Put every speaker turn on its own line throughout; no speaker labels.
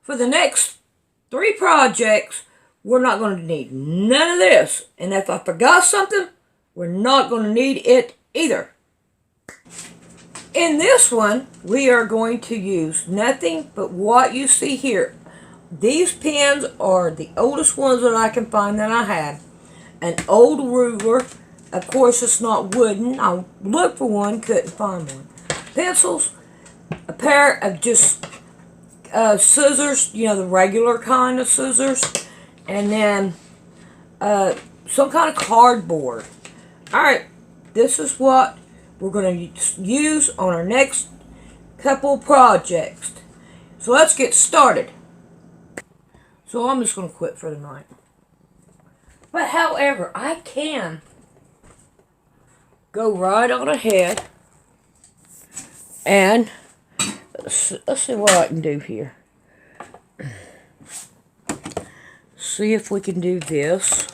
For the next 3 projects, we're not going to need none of this. And if I forgot something, we're not going to need it either. In this one, we are going to use nothing but what you see here. These pens are the oldest ones that I can find that I had. An old ruler. Of course, it's not wooden. I looked for one, couldn't find one. Pencils. A pair of just scissors, the regular kind of scissors. And then some kind of cardboard. Alright, this is what we're going to use on our next couple projects. So let's get started. So I'm just going to quit for the night. But however, I can go right on ahead and let's see what I can do here. See if we can do this.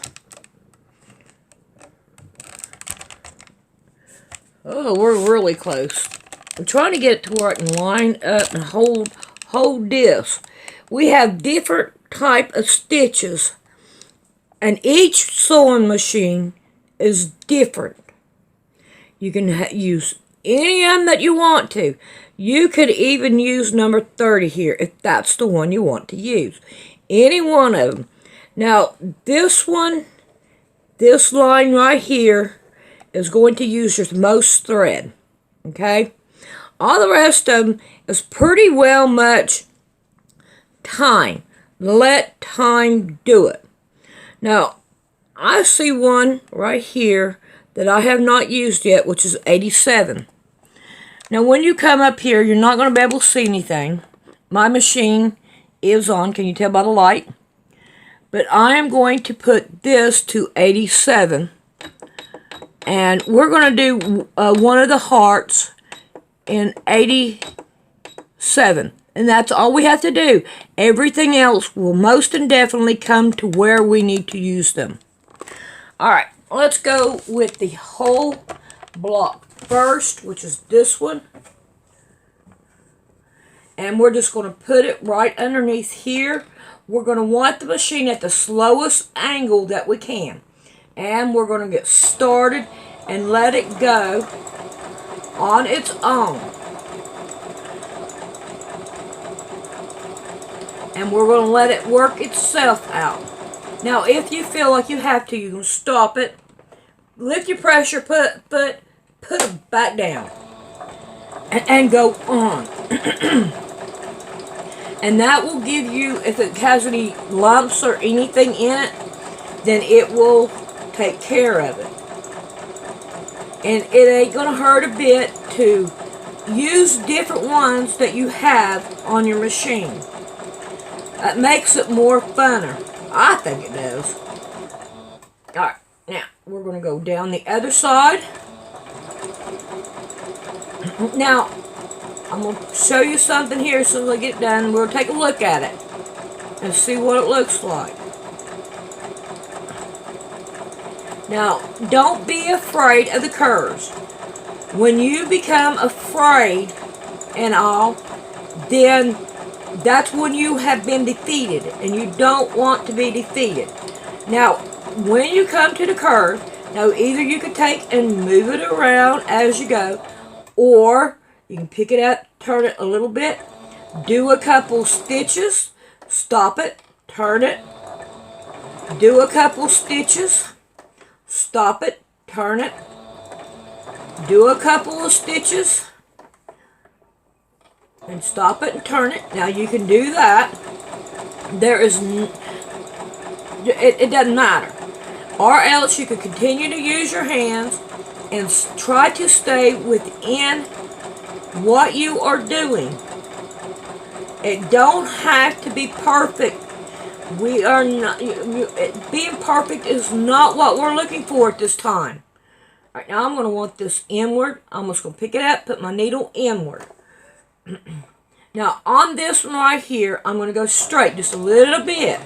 Oh, we're really close. I'm trying to get it to where I can line up and hold this. We have different type of stitches, and each sewing machine is different. You can use any of them that you want to. You could even use number 30 here if that's the one you want to use. Any one of them. Now, this one, this line right here, is going to use your most thread. Okay? All the rest of them is pretty well much time. Let time do it. Now, I see one right here that I have not used yet, which is 87. Now, when you come up here, you're not going to be able to see anything. My machine is on. Can you tell by the light? But I am going to put this to 87. And we're going to do one of the hearts in 87. And that's all we have to do. Everything else will most indefinitely come to where we need to use them. Alright, let's go with the whole block first, which is this one. And we're just going to put it right underneath here. We're going to want the machine at the slowest angle that we can. And we're going to get started and let it go on its own. And we're going to let it work itself out. Now, if you feel like you have to, you can stop it. Lift your pressure, put it back down. And go on. And that will give you, if it has any lumps or anything in it, then it will take care of it. And it ain't going to hurt a bit to use different ones that you have on your machine. It makes it more funner. I think it does. Alright, now we're going to go down the other side. Now, I'm going to show you something here as soon as I get done. We'll take a look at it and see what it looks like. Now, don't be afraid of the curves. When you become afraid and all, then that's when you have been defeated, and you don't want to be defeated. Now, when you come to the curve, now either you can take and move it around as you go, or you can pick it up, turn it a little bit, do a couple stitches, stop it, turn it, do a couple stitches, stop it, turn it, do a couple of stitches, and stop it and turn it. Now you can do that. It doesn't matter. Or else you could continue to use your hands and try to stay within what you are doing. It don't have to be perfect. We are not, being perfect is not what we're looking for at this time. Alright, now I'm going to want this inward. I'm just going to pick it up, put my needle inward. Now on this one right here, I'm going to go straight just a little bit.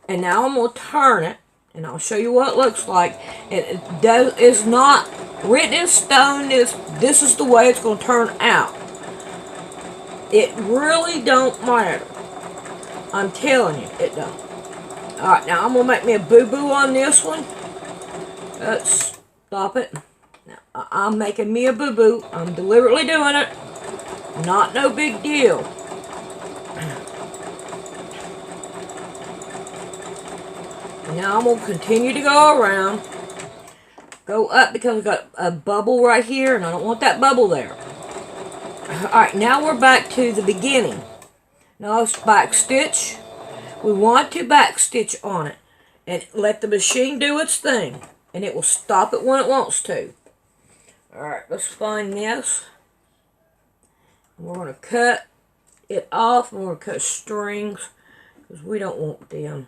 And now I'm going to turn it, and I'll show you what it looks like. It's not written in stone. This is the way it's going to turn out. It really don't matter. I'm telling you, it don't. Alright, now I'm going to make me a boo-boo on this one. Let's stop it. Now, I'm making me a boo-boo. I'm deliberately doing it. Not no big deal. Now I'm going to continue to go around. Go up because I've got a bubble right here and I don't want that bubble there. Alright, now we're back to the beginning. Now let's back stitch. We want to back stitch on it and let the machine do its thing. And it will stop it when it wants to. Alright, let's find this. We're going to cut it off and we're going to cut strings because we don't want them.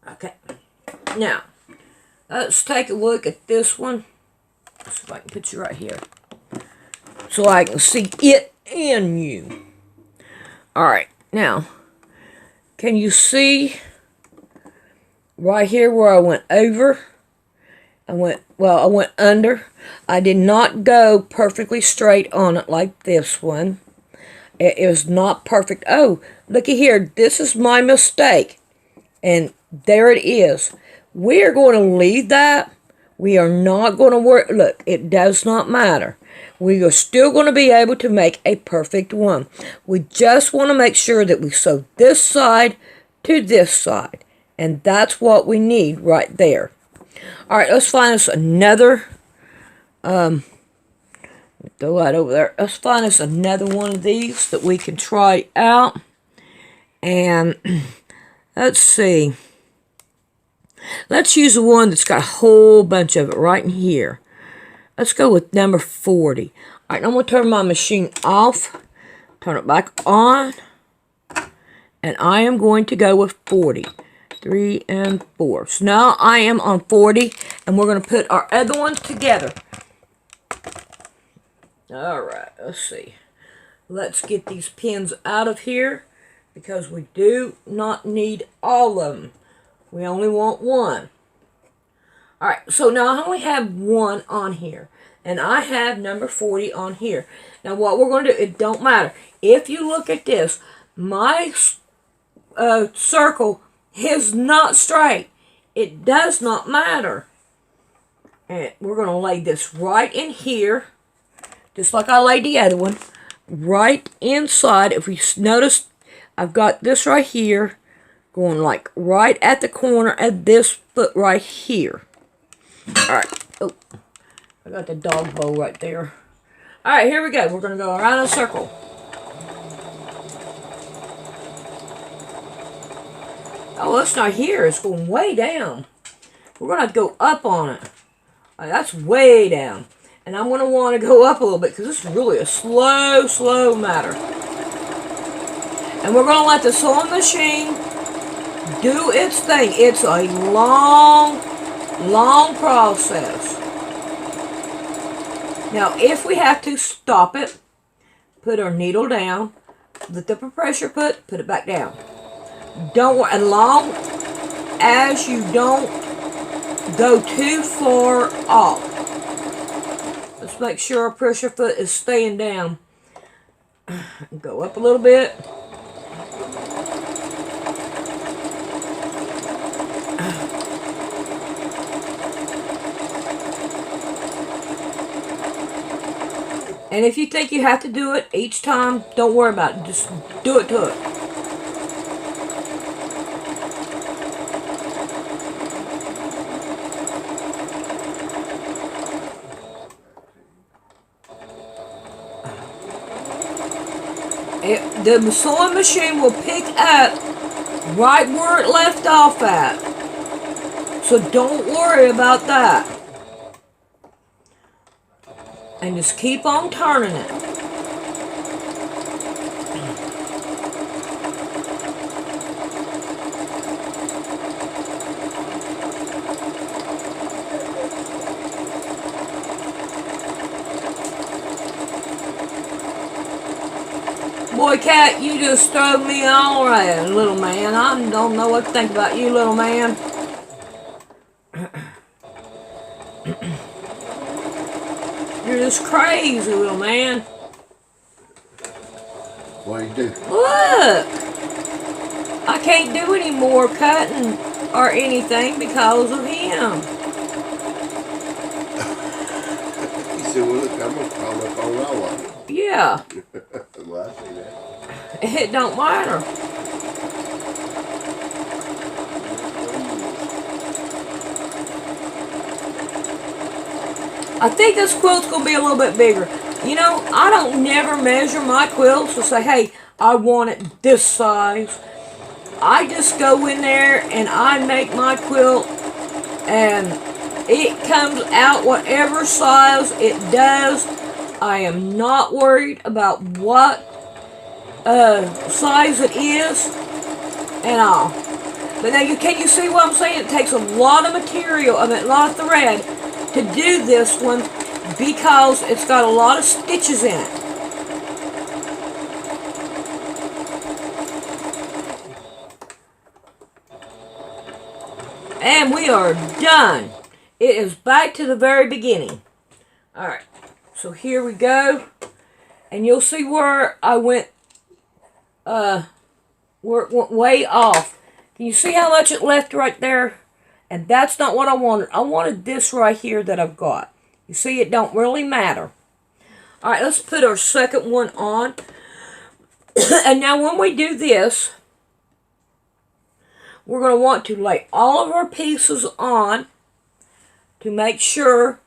Okay, now let's take a look at this one. Let's see if I can put you right here so I can see it and you. Alright, now can you see right here where I went over? I went under. I did not go perfectly straight on it like this one. It is not perfect. Oh, looky here. This is my mistake. And there it is. We are going to leave that. We are not going to work. Look, it does not matter. We are still going to be able to make a perfect one. We just want to make sure that we sew this side to this side. And that's what we need right there. Alright, let's find us another, throw that over there. Let's find us another one of these that we can try out. And let's see. Let's use the one that's got a whole bunch of it right in here. Let's go with number 40. Alright, I'm going to turn my machine off, turn it back on, and I am going to go with 40. 3 and 4. So now I am on 40, and we're going to put our other ones together. Alright, let's see. Let's get these pins out of here, because we do not need all of them. We only want one. Alright, so now I only have one on here, and I have number 40 on here. Now what we're going to do, it don't matter. If you look at this, my circle is not straight. It does not matter. And we're going to lay this right in here, just like I laid the other one, right inside. If we notice, I've got this right here, going like right at the corner of this foot right here. Alright. Oh, I got the dog bowl right there. Alright, here we go. We're going to go around in a circle. Oh, it's not here. It's going way down. We're going to have to go up on it. That's way down. And I'm going to want to go up a little bit because this is really a slow, slow matter. And we're going to let the sewing machine do its thing. It's a long, long process. Now, if we have to stop it, put our needle down, lift up a pressure foot, put it back down. Don't worry, as long as you don't go too far off. Let's make sure our pressure foot is staying down. Go up a little bit. And if you think you have to do it each time, don't worry about it. Just do it to it. The sewing machine will pick up right where it left off at. So don't worry about that. And just keep on turning it. Boy, Cat, you just throw me all around, little man. I don't know what to think about you, little man. You're just crazy, little man.
What do you do?
Look! I can't do any more cutting or anything because of him.
He said, well, look, I'm going to call up on all of them.
Yeah.
Well, I see that.
It don't matter. I think this quilt's going to be a little bit bigger. You know, I don't never measure my quilts to say, hey, I want it this size. I just go in there and I make my quilt and it comes out whatever size it does. I am not worried about what size it is and all. But now can you see what I'm saying? It takes a lot of material, a lot of thread to do this one because it's got a lot of stitches in it. And we are done. It is back to the very beginning. Alright, so here we go. And you'll see where I went way off. Can you see how much it left right there? And that's not what I wanted. I wanted this right here that I've got. You see, it don't really matter. Alright, let's put our second one on. And now when we do this, we're going to want to lay all of our pieces on to make sure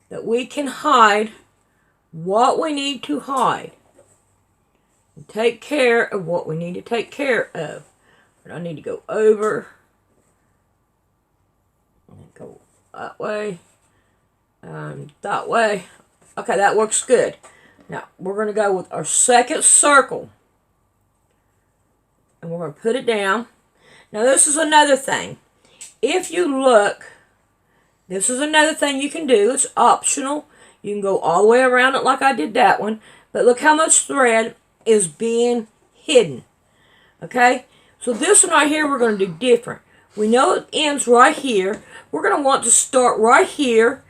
that we can hide what we need to hide. And take care of what we need to take care of. But I need to go over. And go that way. And that way. Okay, that works good. Now, we're going to go with our second circle. And we're going to put it down. Now, this is another thing. If you look, this is another thing you can do. It's optional. You can go all the way around it like I did that one. But look how much thread is being hidden. Okay? So this one right here, we're going to do different. We know it ends right here. We're going to want to start right here.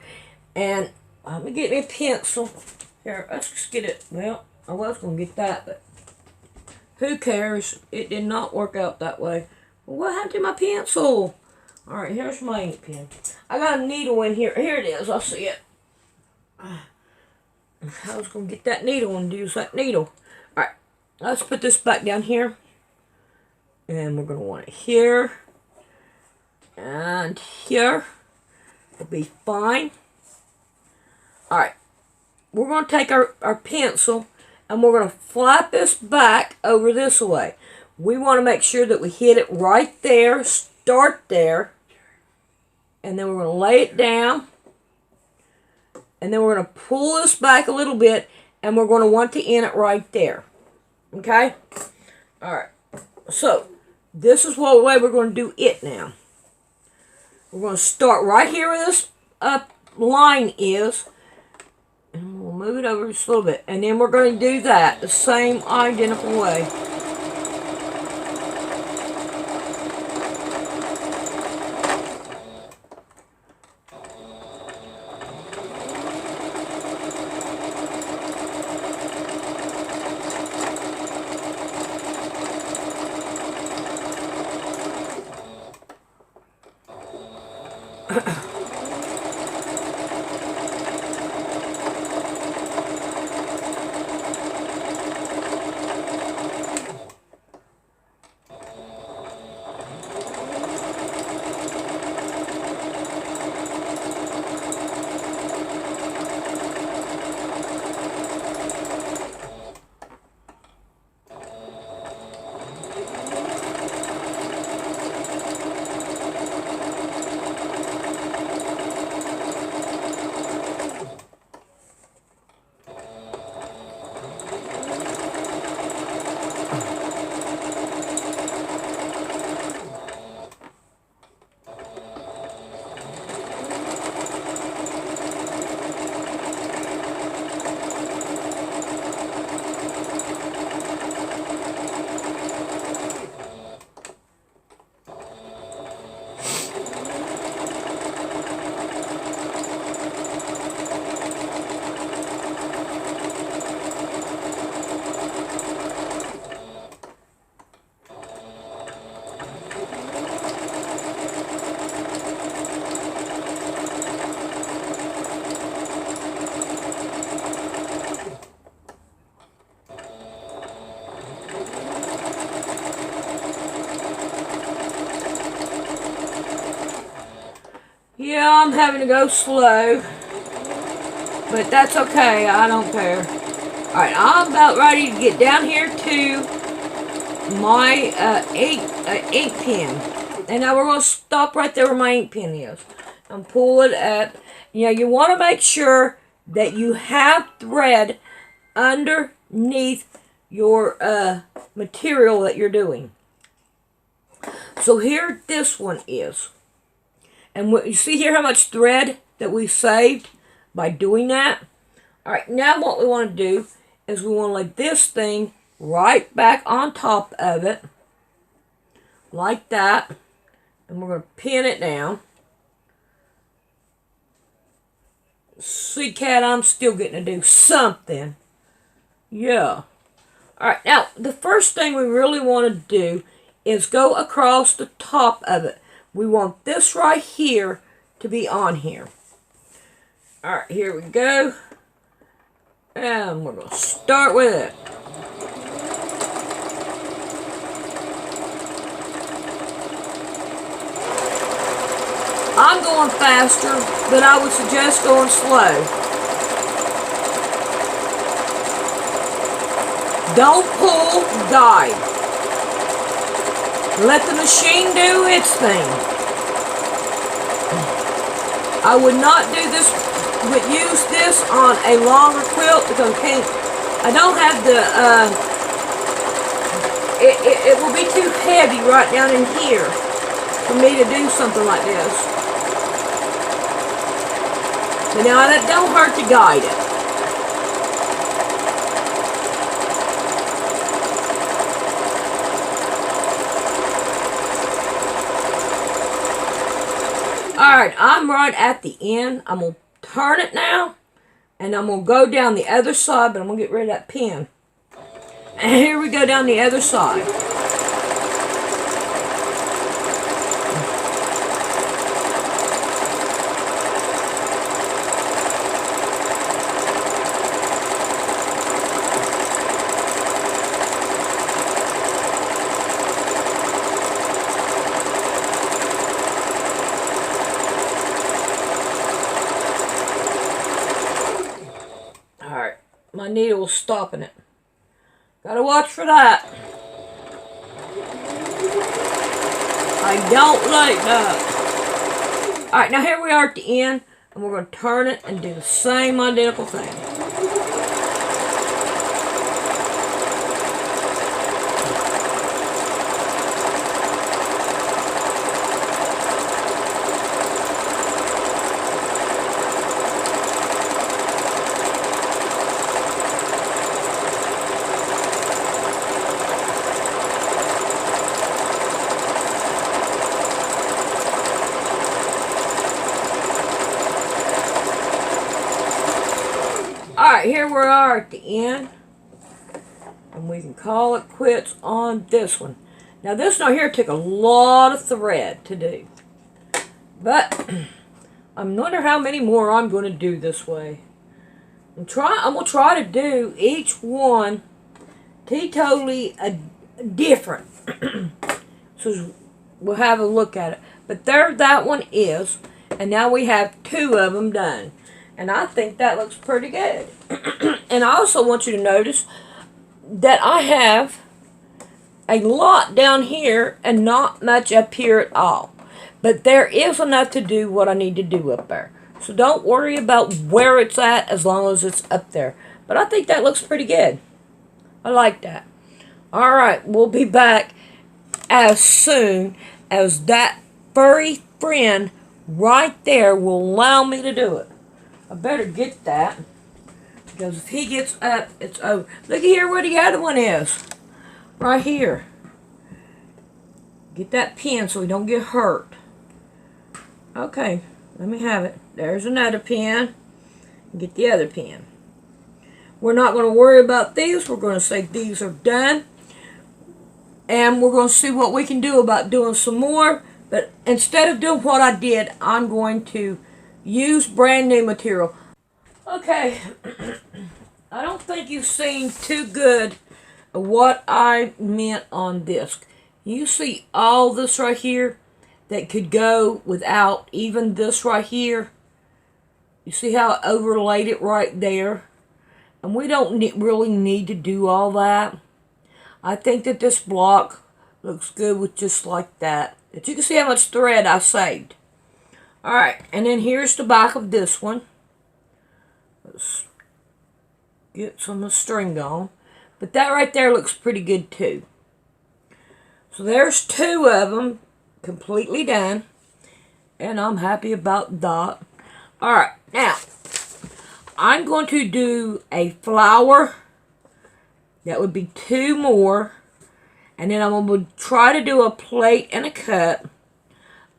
And let me get me a pencil. Here, let's just get it. Well, I was going to get that, but who cares? It did not work out that way. Well, what happened to my pencil? Alright, here's my ink pen. I got a needle in here. Here it is. I see it. I was going to get that needle and use that needle. Alright, let's put this back down here. And we're going to want it here. And here. It'll be fine. Alright, we're going to take our pencil and we're going to flap this back over this way. We want to make sure that we hit it right there, start there, and then we're going to lay it down, and then we're going to pull this back a little bit, and we're going to want to end it right there. Okay? Alright, so this is what way we're going to do it now. We're going to start right here where this line is, and we'll move it over just a little bit, and then we're going to do that the same identical way. Yeah, I'm having to go slow. But that's okay. I don't care. Alright, I'm about ready to get down here to my ink pen. And now we're going to stop right there where my ink pen is. And pull it up. You know, you want to make sure that you have thread underneath your material that you're doing. So here this one is. And you see here how much thread that we saved by doing that? Alright, now what we want to do is we want to lay this thing right back on top of it. Like that. And we're going to pin it down. See, Cat, I'm still getting to do something. Yeah. Alright, now, the first thing we really want to do is go across the top of it. We want this right here to be on here. Alright, here we go. And we're going to start with it. I'm going faster, but I would suggest going slow. Don't pull, guide. Let the machine do its thing. I would not do this, but use this on a longer quilt because I don't have the, it will be too heavy right down in here for me to do something like this. But now that don't hurt to guide it. Alright, I'm right at the end. I'm going to turn it now. And I'm going to go down the other side, but I'm going to get rid of that pin. And here we go down the other side. Alright, my needle's stopping it. Gotta watch for that. I don't like that. Alright, now here we are at the end, and we're going to turn it and do the same identical thing. Alright, here we are at the end. And we can call it quits on this one. Now this one here took a lot of thread to do. But I'm wondering how many more I'm going to do this way. I'm going to try to do each one totally different. So we'll have a look at it. But there that one is. And now we have 2 of them done. And I think that looks pretty good. And I also want you to notice that I have a lot down here and not much up here at all. But there is enough to do what I need to do up there. So don't worry about where it's at as long as it's up there. But I think that looks pretty good. I like that. Alright, we'll be back as soon as that furry friend right there will allow me to do it. I better get that, because if he gets up, it's over. Look here where the other one is. Right here. Get that pin so we don't get hurt. Okay, let me have it. There's another pin. Get the other pin. We're not going to worry about these. We're going to say these are done. And we're going to see what we can do about doing some more. But instead of doing what I did, I'm going to use brand new material. Okay, I don't think you've seen too good what I meant on this. You see all this right here? that could go without even this right here. You see how I overlaid it right there? And we don't really need to do all that. I think that this block looks good with just like that. But you can see how much thread I saved. Alright, and then here's the back of this one. Let's get some of the string on. But that right there looks pretty good too. So there's 2 of them completely done. And I'm happy about that. Alright, now I'm going to do a flower. That would be 2 more. And then I'm going to try to do a plate and a cup.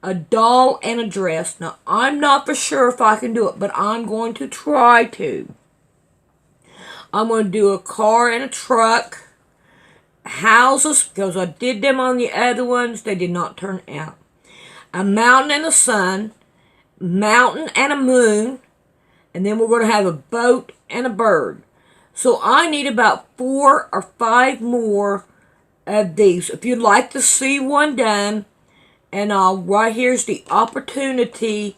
A doll and a dress. Now, I'm not for sure if I can do it, but I'm going to try to. I'm going to do a car and a truck. Houses, because I did them on the other ones. They did not turn out. A mountain and a sun. Mountain and a moon. And then we're going to have a boat and a bird. So I need about 4 or 5 more of these. If you'd like to see one done, and right here's the opportunity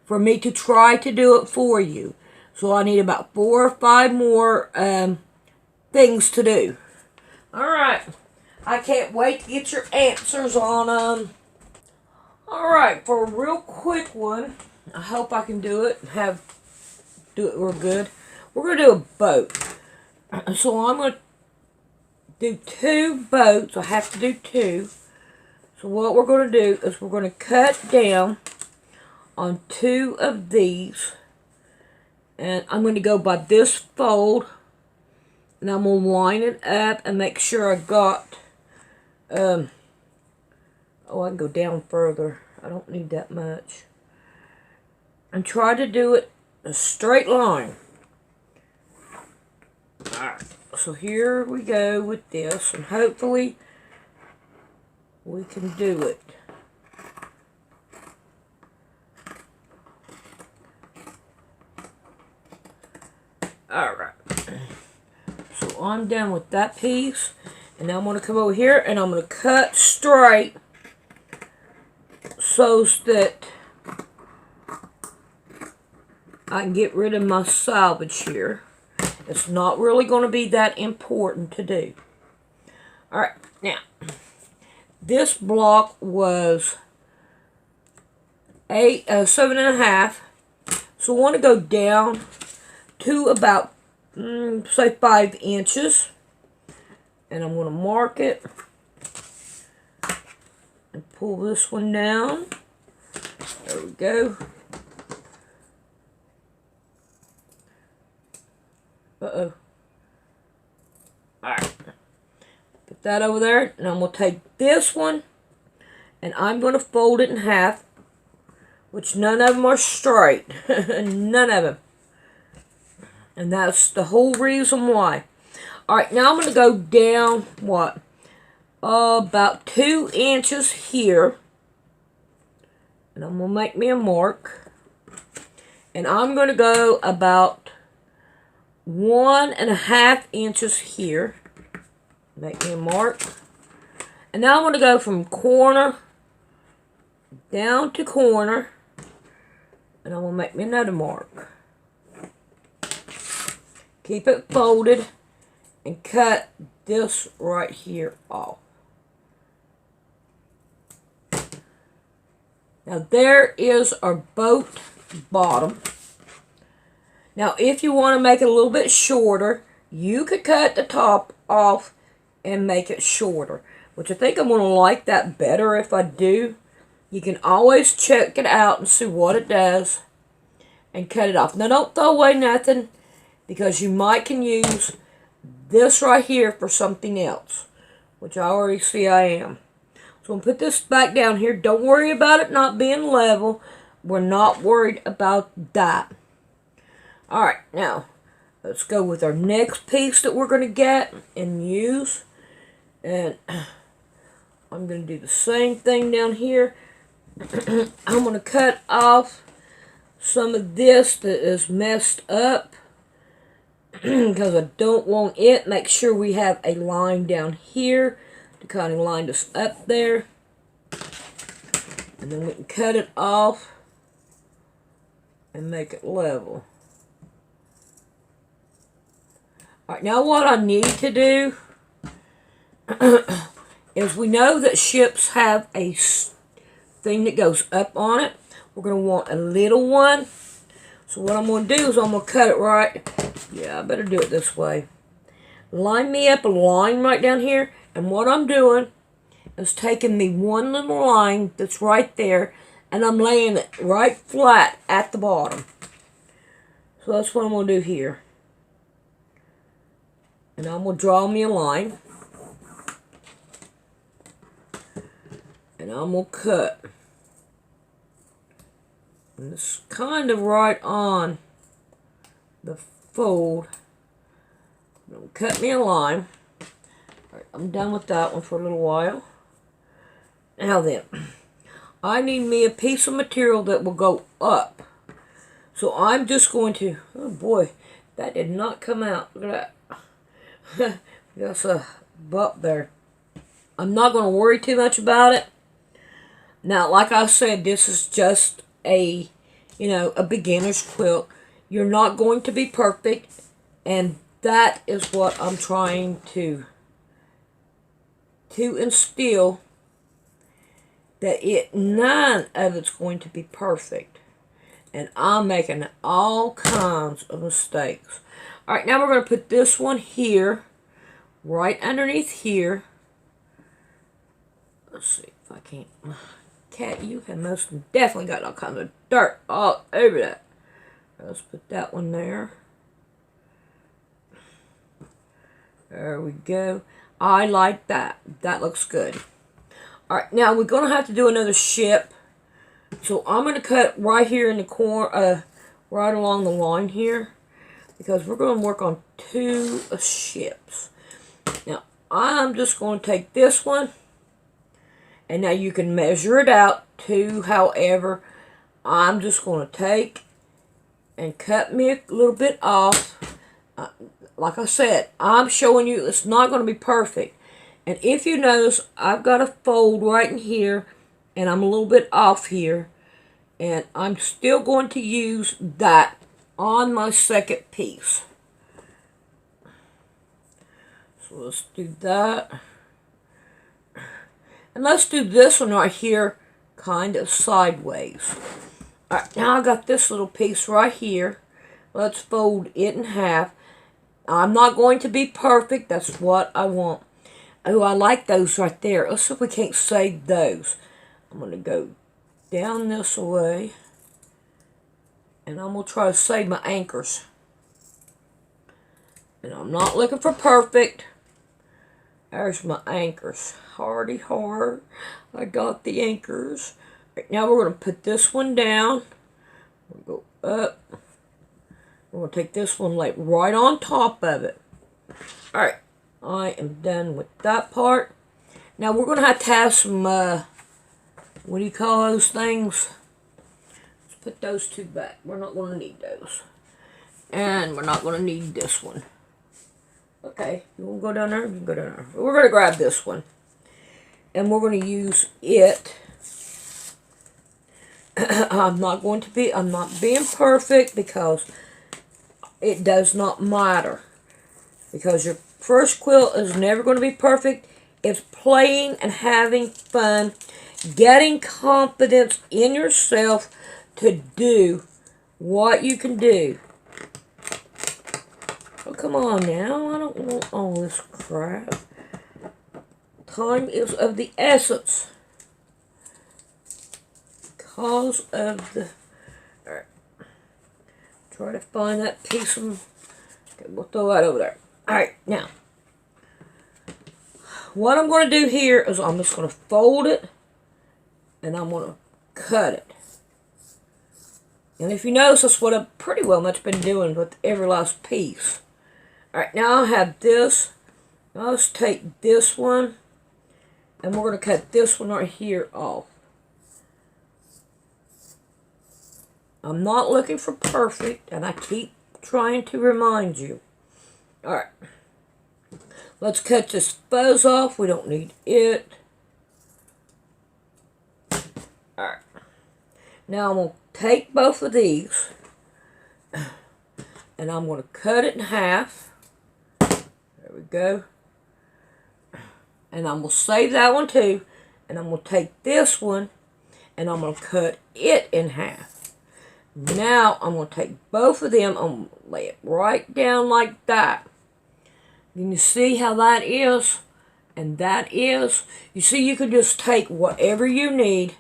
for me to try to do it for you. So I need about 4 or 5 more things to do. Alright. I can't wait to get your answers on them. Alright, for a real quick one, I hope I can do it. Do it real good. We're going to do a boat. So I'm going to do 2 boats. I have to do 2. So what we're going to do is we're going to cut down on 2 of these. And I'm going to go by this fold. And I'm going to line it up and make sure I got... oh, I can go down further. I don't need that much. And try to do it a straight line. Alright, so here we go with this, and hopefully we can do it. Alright, so I'm done with that piece, and now I'm going to come over here and I'm going to cut straight so that I can get rid of my salvage here. It's not really going to be that important to do. Alright, now, this block was 7.5. So I want to go down to about, say 5 inches. And I'm going to mark it. And pull this one down. There we go. Uh-oh. Alright. Put that over there. And I'm going to take this one. And I'm going to fold it in half. Which none of them are straight. None of them. And that's the whole reason why. Alright, now I'm going to go down, what? About 2 inches here. And I'm going to make me a mark. And I'm going to go about 1.5 inches here. Make me a mark. And now I'm going to go from corner down to corner. And I'm going to make me another mark. Keep it folded. And cut this right here off. Now there is our boat bottom. Now if you want to make it a little bit shorter, you could cut the top off and make it shorter. Which I think I'm going to like that better if I do. You can always check it out and see what it does. And cut it off. Now don't throw away nothing. Because you might can use this right here for something else. Which I already see I am. So I'm going to put this back down here. Don't worry about it not being level. We're not worried about that. Alright, now let's go with our next piece that we're going to get and use. And I'm going to do the same thing down here. I'm going to cut off some of this that is messed up. Because I don't want it. Make sure we have a line down here to kind of line us up there. And And then we can cut it off and make it level. Alright, now what I need to do is we know that ships have a thing that goes up on it. We're going to want a little one. So what I'm going to do is I'm going to cut it right. Yeah, I better do it this way. Line me up a line right down here. And what I'm doing is taking me one little line that's right there, and I'm laying it right flat at the bottom. So that's what I'm going to do here. And I'm going to draw me a line. And I'm going to cut. And it's kind of right on the fold. I'm going to cut me a line. All right, I'm done with that one for a little while. Now then, I need me a piece of material that will go up. So I'm just going to, oh boy, that did not come out. Look at that. That's a bump there. I'm not going to worry too much about it. Now, like I said, this is just a beginner's quilt. You're not going to be perfect, and that is what I'm trying to instill, that none of it's going to be perfect. And I'm making all kinds of mistakes. Alright, now we're going to put this one here, right underneath here. Let's see if I can't. Cat, you have most definitely got all kinds of dirt all over that. Let's put that one there. There we go. I like that. That looks good. Alright, now we're going to have to do another ship. So I'm going to cut right here in the corner, right along the line here, because we're going to work on two ships. Now, I'm just going to take this one, and now you can measure it out to however. I'm just going to take and cut me a little bit off. Like I said, I'm showing you it's not going to be perfect. And if you notice, I've got a fold right in here, and I'm a little bit off here. And I'm still going to use that on my second piece. So let's do that. And let's do this one right here, kind of sideways. Alright, now I got this little piece right here. Let's fold it in half. I'm not going to be perfect. That's what I want. Oh, I like those right there. Let's see if we can't save those. I'm going to go down this way. And I'm going to try to save my anchors. And I'm not looking for perfect. There's my anchors. Hardy hard. I got the anchors. Right, now we're going to put this one down. We'll go up. We're going to take this one like right on top of it. Alright. I am done with that part. Now we're going to have some, what do you call those things? Let's put those two back. We're not going to need those. And we're not going to need this one. Okay, you want to go down there? You can go down there. We're going to grab this one. And we're going to use it. I'm not being perfect because it does not matter. Because your first quilt is never going to be perfect. It's playing and having fun. Getting confidence in yourself to do what you can do. Oh, come on now. I don't want all this crap. Time is of the essence. Because of the... Alright. Try to find that piece of... Okay, we'll throw that over there. Alright, now. What I'm going to do here is I'm just going to fold it. And I'm going to cut it. And if you notice, that's what I've pretty well much been doing with every last piece. Alright, now I have this. Now let's take this one. And we're going to cut this one right here off. I'm not looking for perfect. And I keep trying to remind you. Alright. Let's cut this fuzz off. We don't need it. Alright. Now I'm going to take both of these and I'm going to cut it in half. There we go. And I'm going to save that one too. And I'm going to take this one and I'm going to cut it in half. Now I'm going to take both of them, I'm going to lay it right down like that. Can you see how that is? And that is, you see, you could just take whatever you need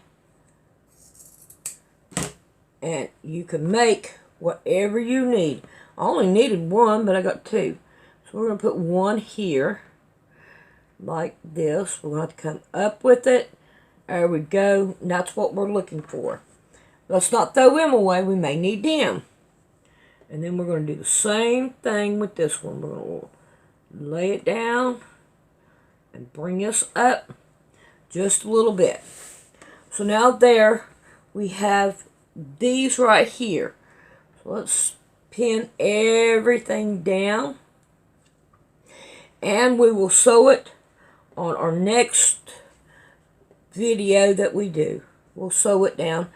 and you can make whatever you need. I only needed one, but I got two. So we're going to put one here like this. We're going to have to come up with it. There we go. And that's what we're looking for. Let's not throw them away. We may need them. And then we're going to do the same thing with this one. We're going to lay it down and bring us up just a little bit. So now there we have these right here. So let's pin everything down. And we will sew it on our next video that we do. We'll sew it down.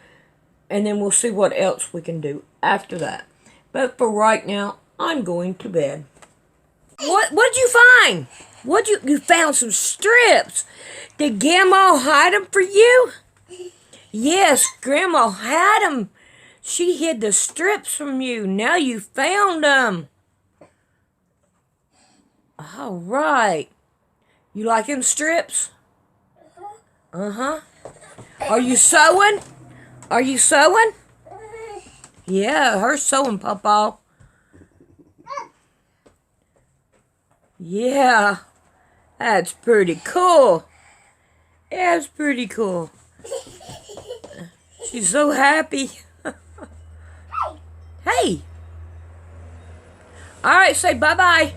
And then we'll see what else we can do after that. But for right now, I'm going to bed. What'd you find? You found some strips. Did Grandma hide them for you? Yes, Grandma had them. She hid the strips from you. Now you found them. All right. You like them strips? Uh-huh. Are you sewing? Are you sewing? Yeah, her sewing, Papa. Yeah, that's pretty cool. That's pretty cool. She's so happy. Hey. All right, say bye-bye.